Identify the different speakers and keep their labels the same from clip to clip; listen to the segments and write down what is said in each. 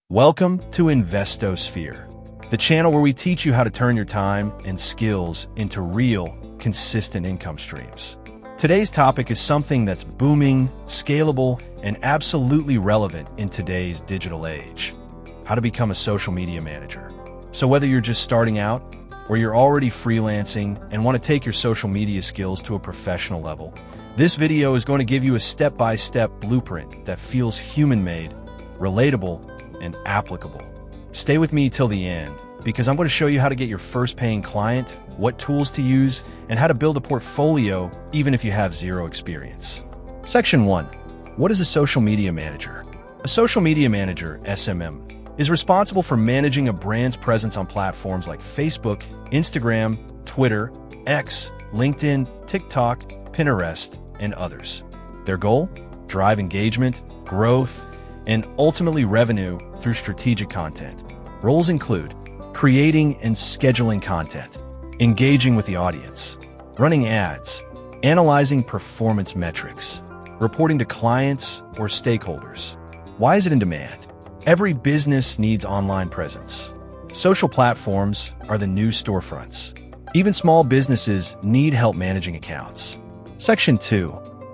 Speaker 1: Welcome to InvestoSphere, the channel where we teach you how to turn your time and skills into real, consistent income streams. Today's topic is something that's booming, scalable, and absolutely relevant in today's digital age: how to become a social media manager. So whether you're just starting out or you're already freelancing and want to take your social media skills to a professional level, this video is going to give you a step-by-step blueprint that feels human-made, relatable, and applicable. Stay with me till the end, because I'm going to show you how to get your first paying client, what tools to use, and how to build a portfolio even if you have zero experience. Section 1. What is a social media manager? A social media manager, SMM, is responsible for managing a brand's presence on platforms like Facebook, Instagram, Twitter, X, LinkedIn, TikTok, Pinterest, and others. Their goal? Drive engagement, growth, and ultimately revenue through strategic content. Roles include creating and scheduling content, engaging with the audience, running ads, analyzing performance metrics, reporting to clients or stakeholders. Why is it in demand? Every business needs online presence. Social platforms are the new storefronts. Even small businesses need help managing accounts. Section 2.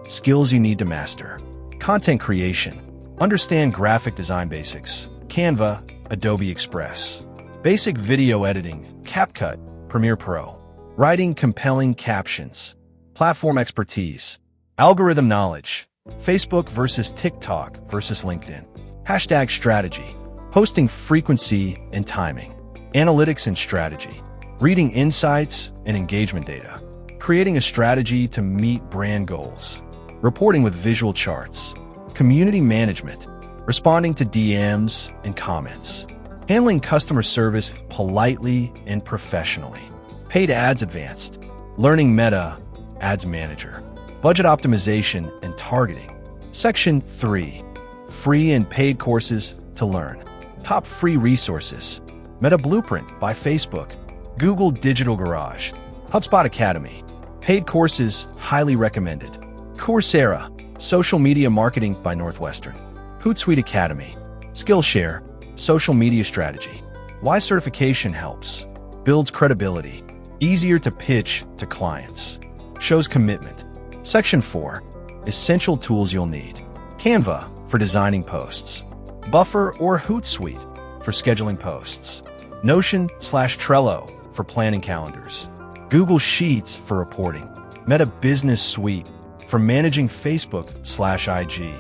Speaker 1: Skills you need to master. Content creation. Understand graphic design basics, Canva, Adobe Express. Basic video editing, CapCut, Premiere Pro. Writing compelling captions. Platform expertise. Algorithm knowledge, Facebook versus TikTok versus LinkedIn. Hashtag strategy. Posting frequency and timing. Analytics and strategy. Reading insights and engagement data. Creating a strategy to meet brand goals. Reporting with visual charts. Community management, responding to DMs and comments, handling customer service politely and professionally, paid ads advanced, learning Meta Ads Manager, budget optimization and targeting. Section 3. Free and paid courses to learn. Top free resources: Meta Blueprint by Facebook, Google Digital Garage, HubSpot Academy. Paid courses highly recommended: Coursera, Social Media Marketing by Northwestern, Hootsuite Academy, Skillshare, Social Media Strategy. Why certification helps: builds credibility, easier to pitch to clients, shows commitment. Section 4. Essential tools you'll need: Canva for designing posts, Buffer or Hootsuite for scheduling posts, Notion/Trello for planning calendars, Google Sheets for reporting, Meta Business Suite for managing Facebook/IG,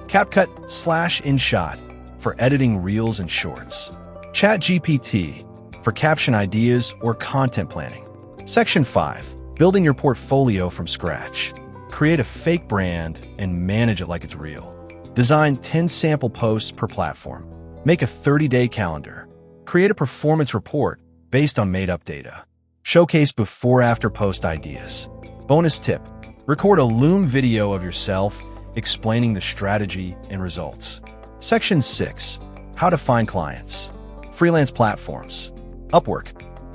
Speaker 1: CapCut/InShot for editing reels and shorts, ChatGPT for caption ideas or content planning. Section 5. Building your portfolio from scratch. Create a fake brand and manage it like it's real. Design 10 sample posts per platform. Make a 30-day calendar. Create a performance report based on made-up data. Showcase before-after post ideas. Bonus tip: record a Loom video of yourself explaining the strategy and results. Section 6. How to find clients. Freelance platforms: Upwork,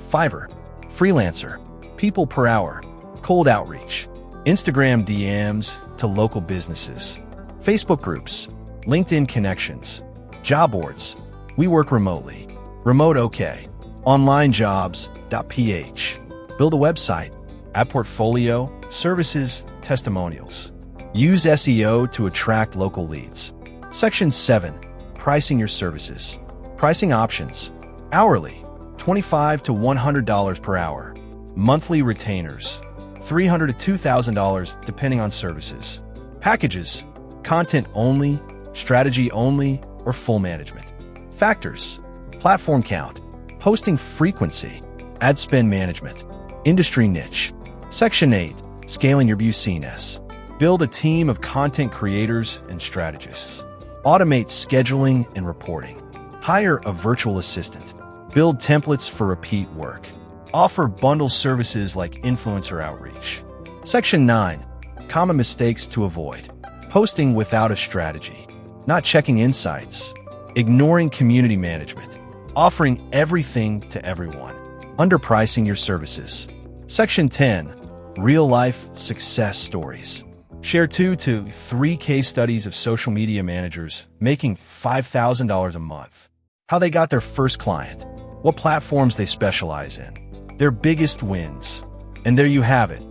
Speaker 1: Fiverr, Freelancer, People Per Hour, cold outreach, Instagram DMs to local businesses, Facebook groups, LinkedIn connections, job boards. We work remotely. Remote OK. Onlinejobs.ph. Build a website. Add portfolio, services, testimonials. Use SEO to attract local leads. Section 7. Pricing your services. Pricing options: hourly, $25 to $100 per hour. Monthly retainers, $300 to $2,000 depending on services. Packages: content only, strategy only, or full management. Factors: platform count, posting frequency, ad spend management, industry niche. Section 8. Scaling your business. Build a team of content creators and strategists. Automate scheduling and reporting. Hire a virtual assistant. Build templates for repeat work. Offer bundle services like influencer outreach. Section 9. Common mistakes to avoid. Posting without a strategy. Not checking insights. Ignoring community management. Offering everything to everyone. Underpricing your services. Section 10. Real-life success stories. Share 2 to 3 case studies of social media managers making $5,000 a month. how they got their first client, what platforms they specialize in, their biggest wins. And there you have it,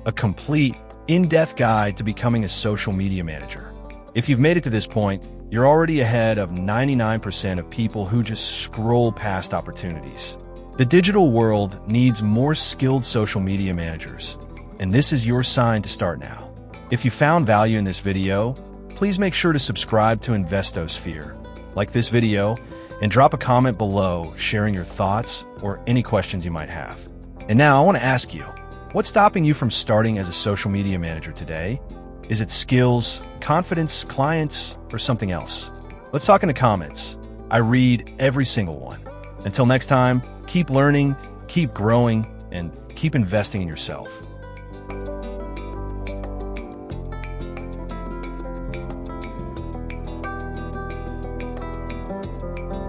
Speaker 1: a complete, in-depth guide to becoming a social media manager. If you've made it to this point, you're already ahead of 99% of people who just scroll past opportunities. The digital world needs more skilled social media managers, and this is your sign to start now. If you found value in this video, please make sure to subscribe to InvestoSphere, like this video, and drop a comment below sharing your thoughts or any questions you might have. And now I want to ask you, what's stopping you from starting as a social media manager today? Is it skills, confidence, clients, or something else? Let's talk in the comments. I read every single one. Until next time, keep learning, keep growing, and keep investing in yourself.